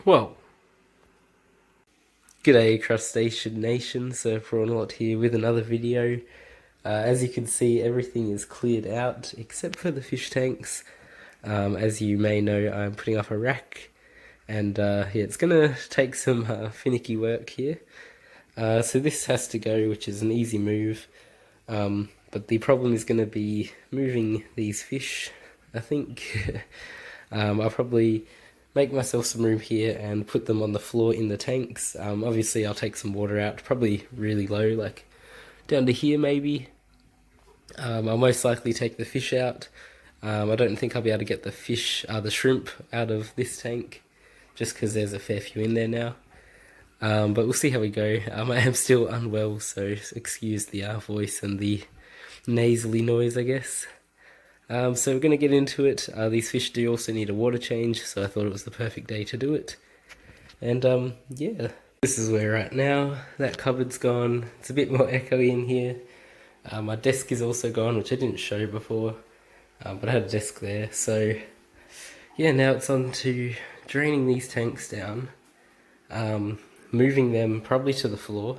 Whoa. G'day Crustacean Nation, SirPrawnAlot here with another video. As you can see, everything is cleared out except for the fish tanks. As you may know, I'm putting up a rack, and yeah, it's gonna take some finicky work here. So this has to go, which is an easy move, but the problem is gonna be moving these fish, I think. I'll probably make myself some room here and put them on the floor in the tanks. Obviously I'll take some water out, probably really low, like down to here maybe. I'll most likely take the fish out. I don't think I'll be able to get the shrimp out of this tank, just because there's a fair few in there now. But we'll see how we go. I am still unwell, so excuse the voice and the nasally noise, I guess. So we're going to get into it. These fish do also need a water change, so I thought it was the perfect day to do it. And yeah, this is where we're at now. That cupboard's gone. It's a bit more echoey in here. My desk is also gone, which I didn't show before, but I had a desk there. So yeah, now it's on to draining these tanks down, moving them probably to the floor,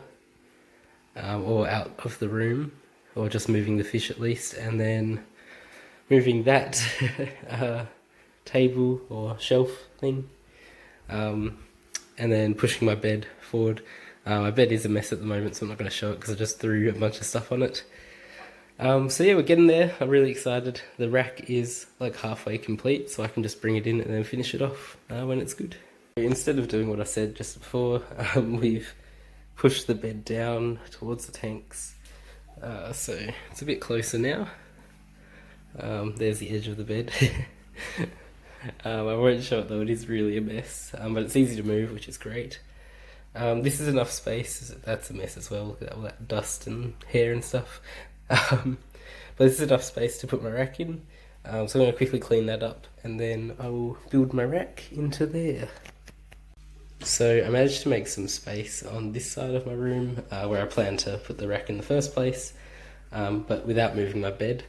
or out of the room, or just moving the fish at least, and then moving that table or shelf thing, and then pushing my bed forward. My bed is a mess at the moment, so I'm not going to show it because I just threw a bunch of stuff on it. So yeah, we're getting there. I'm really excited. The rack is like halfway complete, so I can just bring it in and then finish it off when it's good. Instead of doing what I said just before, we've pushed the bed down towards the tanks, so it's a bit closer now. There's the edge of the bed. I won't show it though, it is really a mess, but it's easy to move, which is great. This is enough space. That's a mess as well, look at all that dust and hair and stuff. But this is enough space to put my rack in, so I'm going to quickly clean that up, and then I will build my rack into there. So I managed to make some space on this side of my room, where I planned to put the rack in the first place, but without moving my bed.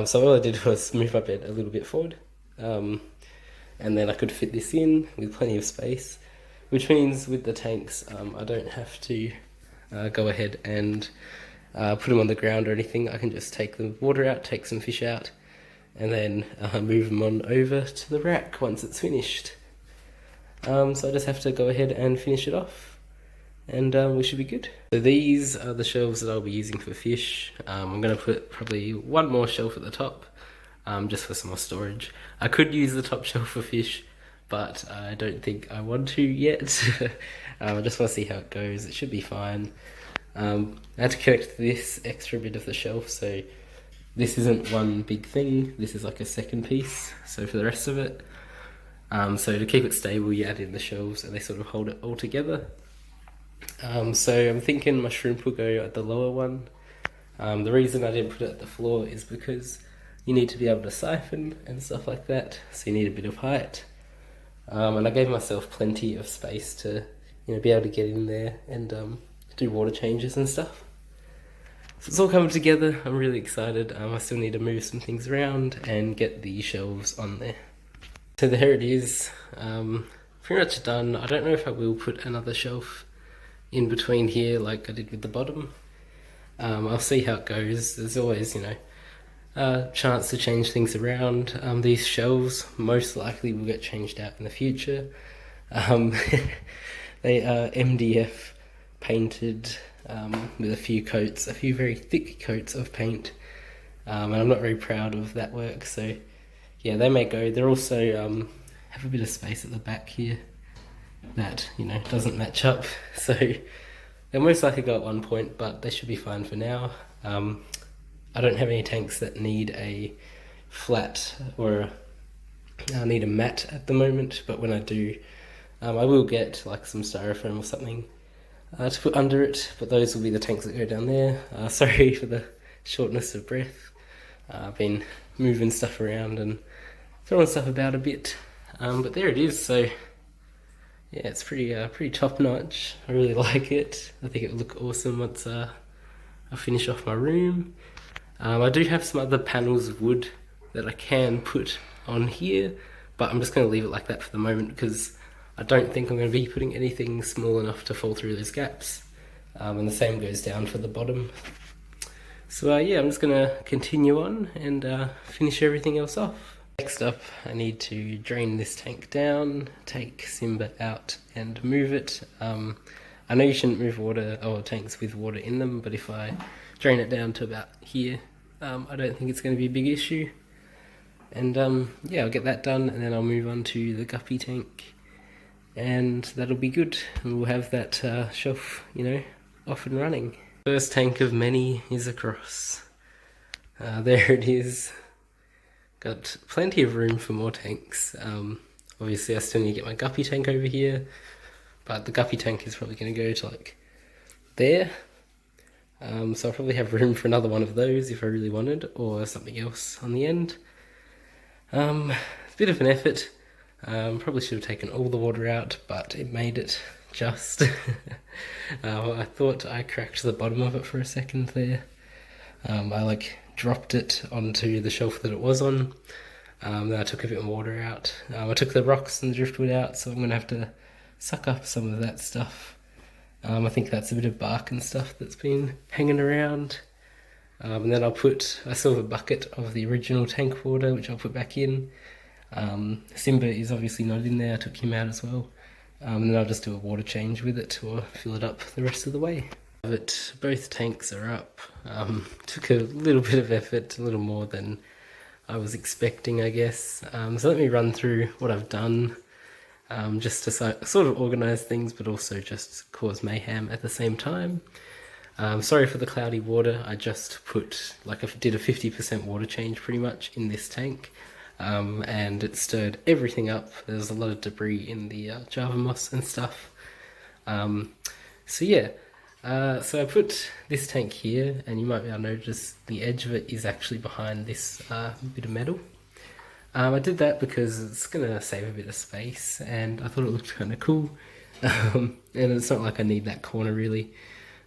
So all I did was move my bed a little bit forward, and then I could fit this in with plenty of space, which means with the tanks I don't have to go ahead and put them on the ground or anything. I can just take the water out, take some fish out, and then move them on over to the rack once it's finished. So I just have to go ahead and finish it off, and we should be good. So these are the shelves that I'll be using for fish. I'm going to put probably one more shelf at the top, just for some more storage. I could use the top shelf for fish, but I don't think I want to yet. I just want to see how it goes. It should be fine. I had to connect this extra bit of the shelf, so this isn't one big thing. This is like a second piece, so for the rest of it. So to keep it stable, you add in the shelves and they sort of hold it all together. So I'm thinking my shrimp will go at the lower one. The reason I didn't put it at the floor is because you need to be able to siphon and stuff like that, so you need a bit of height. And I gave myself plenty of space to, be able to get in there and do water changes and stuff. So it's all coming together. I'm really excited. I still need to move some things around and get the shelves on there. So there it is. Pretty much done. I don't know if I will put another shelf in between here like I did with the bottom. I'll see how it goes. There's always, a chance to change things around. These shelves most likely will get changed out in the future. They are MDF painted with a few very thick coats of paint, and I'm not very proud of that work, so yeah, they may go. They're also have a bit of space at the back here that doesn't match up, so they'll most likely go at one point, but they should be fine for now. I don't have any tanks that need a flat or I need a mat at the moment, but when I do, I will get like some styrofoam or something to put under it, but those will be the tanks that go down there. Sorry for the shortness of breath. I've been moving stuff around and throwing stuff about a bit, but there it is. So yeah, it's pretty top notch. I really like it. I think it will look awesome once I finish off my room. I do have some other panels of wood that I can put on here, but I'm just going to leave it like that for the moment because I don't think I'm going to be putting anything small enough to fall through those gaps. And the same goes down for the bottom. So yeah, I'm just going to continue on and finish everything else off. Next up, I need to drain this tank down, take Simba out and move it. I know you shouldn't move water or tanks with water in them, but if I drain it down to about here, I don't think it's going to be a big issue. And yeah, I'll get that done and then I'll move on to the guppy tank, and that'll be good. And we'll have that shelf, you know, off and running. First tank of many is across. There it is. Got plenty of room for more tanks. Obviously I still need to get my guppy tank over here, but the guppy tank is probably going to go to like there. So I'll probably have room for another one of those if I really wanted, or something else on the end. It's a bit of an effort. Probably should have taken all the water out, but it made it just. I thought I cracked the bottom of it for a second there. I like dropped it onto the shelf that it was on. Then I took a bit more water out. I took the rocks and the driftwood out, so I'm going to have to suck up some of that stuff. I think that's a bit of bark and stuff that's been hanging around. And then I still have a bucket of the original tank water, which I'll put back in. Simba is obviously not in there, I took him out as well. And then I'll just do a water change with it or fill it up the rest of the way. But both tanks are up. Took a little bit of effort, a little more than I was expecting, I guess. So let me run through what I've done, just to sort of organise things, but also just cause mayhem at the same time. Sorry for the cloudy water. I just did a 50% water change pretty much in this tank, and it stirred everything up. There's a lot of debris in the Java moss and stuff. So yeah. So I put this tank here, and you might be able to notice the edge of it is actually behind this bit of metal. I did that because it's going to save a bit of space, and I thought it looked kind of cool. And it's not like I need that corner really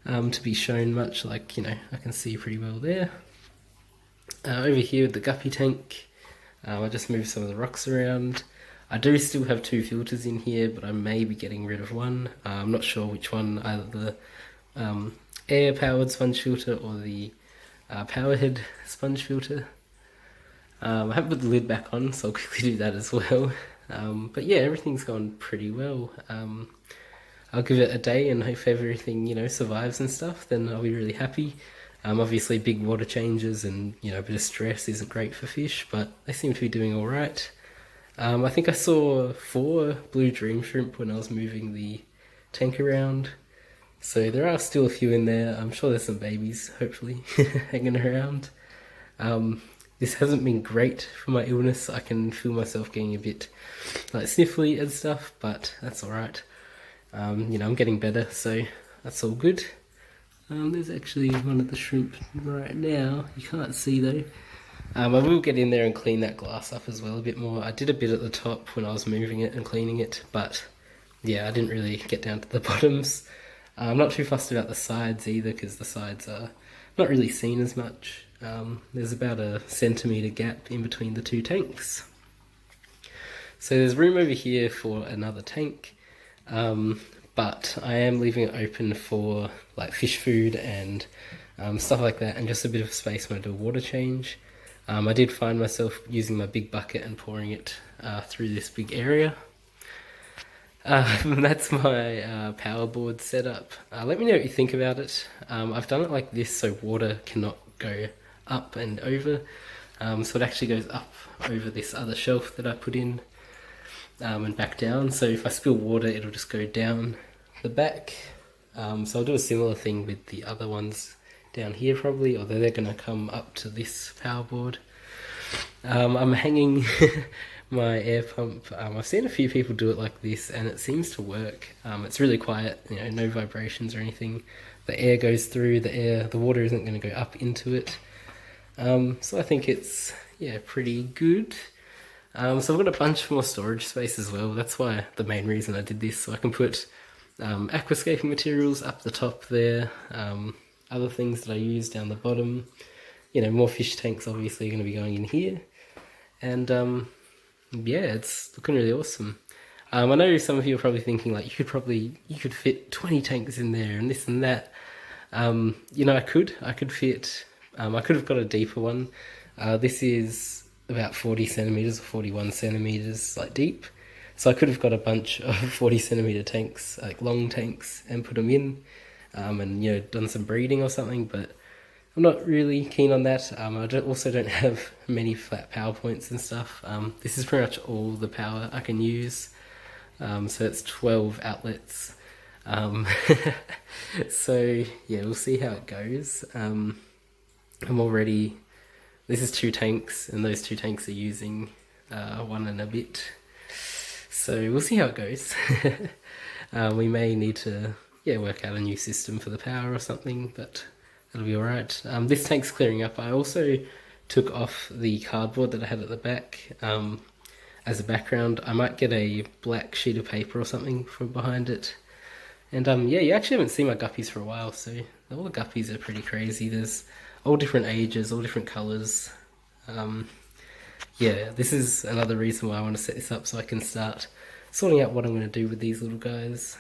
to be shown much, like, you know, I can see pretty well there. Over here with the guppy tank, I just moved some of the rocks around. I do still have 2 filters in here, but I may be getting rid of one. I'm not sure which one, either the air powered sponge filter or the power head sponge filter. I haven't put the lid back on, so I'll quickly do that as well. But yeah, everything's gone pretty well. I'll give it a day, and if everything, you know, survives and stuff, then I'll be really happy. Obviously big water changes and, you know, a bit of stress isn't great for fish, but they seem to be doing alright. I think I saw 4 blue dream shrimp when I was moving the tank around. So there are still a few in there. I'm sure there's some babies, hopefully, hanging around. This hasn't been great for my illness. I can feel myself getting a bit like sniffly and stuff, but that's alright. You know, I'm getting better, so that's all good. There's actually one of the shrimp right now. You can't see though. I will get in there and clean that glass up as well a bit more. I did a bit at the top when I was moving it and cleaning it, but yeah, I didn't really get down to the bottoms. I'm not too fussed about the sides either, because the sides are not really seen as much. There's about a centimetre gap in between the 2 tanks. So there's room over here for another tank, but I am leaving it open for like fish food and stuff like that, and just a bit of space when I do a water change. I did find myself using my big bucket and pouring it through this big area. That's my power board setup. Let me know what you think about it. I've done it like this so water cannot go up and over. So it actually goes up over this other shelf that I put in and back down. So if I spill water, it'll just go down the back. So I'll do a similar thing with the other ones down here probably, although they're going to come up to this power board. I'm hanging my air pump. I've seen a few people do it like this, and it seems to work. It's really quiet, you know, no vibrations or anything. The air goes through, the water isn't going to go up into it. So I think it's, yeah, pretty good. So I've got a bunch more storage space as well. That's why the main reason I did this, so I can put aquascaping materials up the top there, other things that I use down the bottom. You know, more fish tanks obviously are going to be going in here. And yeah, it's looking really awesome. I know some of you are probably thinking like you could fit 20 tanks in there and this and that. You know, I could fit, I could have got a deeper one. This is about 40 centimeters or 41 centimeters like deep. So I could have got a bunch of 40 centimeter tanks, like long tanks, and put them in, and you know, done some breeding or something, but I'm not really keen on that. I also don't have many flat power points and stuff. This is pretty much all the power I can use. So it's 12 outlets. So yeah, we'll see how it goes. This is 2 tanks, and those 2 tanks are using 1 and a bit. So we'll see how it goes. We may need to work out a new system for the power or something, but that'll be alright. This tank's clearing up. I also took off the cardboard that I had at the back as a background. I might get a black sheet of paper or something from behind it. And yeah, you actually haven't seen my guppies for a while, so all the guppies are pretty crazy. There's all different ages, all different colours. Yeah, this is another reason why I want to set this up, so I can start sorting out what I'm going to do with these little guys.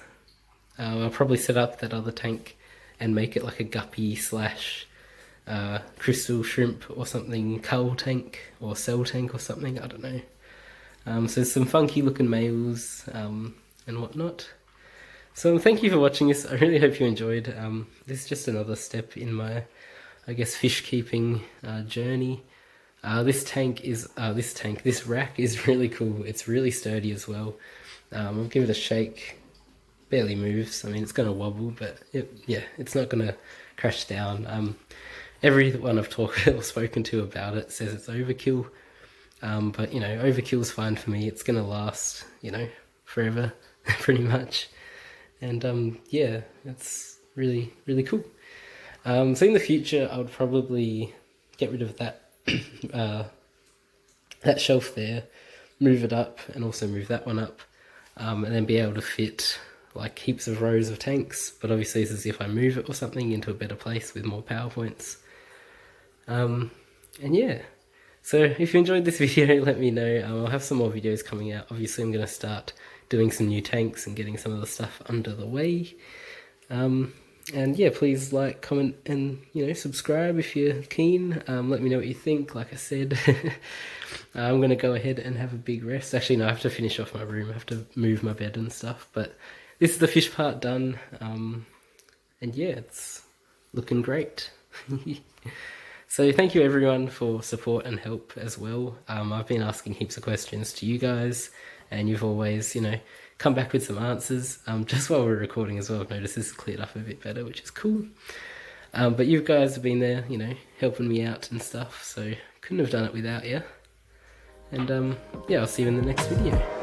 I'll probably set up that other tank and make it like a guppy slash crystal shrimp or something, cull tank or cell tank or something, I don't know. So there's some funky looking males and whatnot. So thank you for watching this. I really hope you enjoyed. This is just another step in my, I guess, fish keeping journey. This rack is really cool. It's really sturdy as well. I'll give it a shake. Barely moves. I mean, it's going to wobble, but it's not going to crash down. Everyone I've talked or spoken to about it says it's overkill. But you know, overkill's fine for me. It's going to last, you know, forever, pretty much. And yeah, it's really, really cool. So in the future, I would probably get rid of that that shelf there, move it up, and also move that one up, and then be able to fit like heaps of rows of tanks. But obviously this is if I move it or something into a better place with more power points. And yeah, so if you enjoyed this video, let me know. I'll have some more videos coming out. Obviously I'm going to start doing some new tanks and getting some of the stuff under the way. And yeah, please like, comment, and you know, subscribe if you're keen. Let me know what you think. Like I said, I'm going to go ahead and have a big rest. Actually, no, I have to finish off my room. I have to move my bed and stuff. But this is the fish part done. And yeah, it's looking great. So thank you everyone for support and help as well. I've been asking heaps of questions to you guys, and you've always, you know, come back with some answers. Just while we're recording as well, I've noticed this is cleared up a bit better, which is cool. But you guys have been there, you know, helping me out and stuff, so couldn't have done it without you. And yeah, I'll see you in the next video.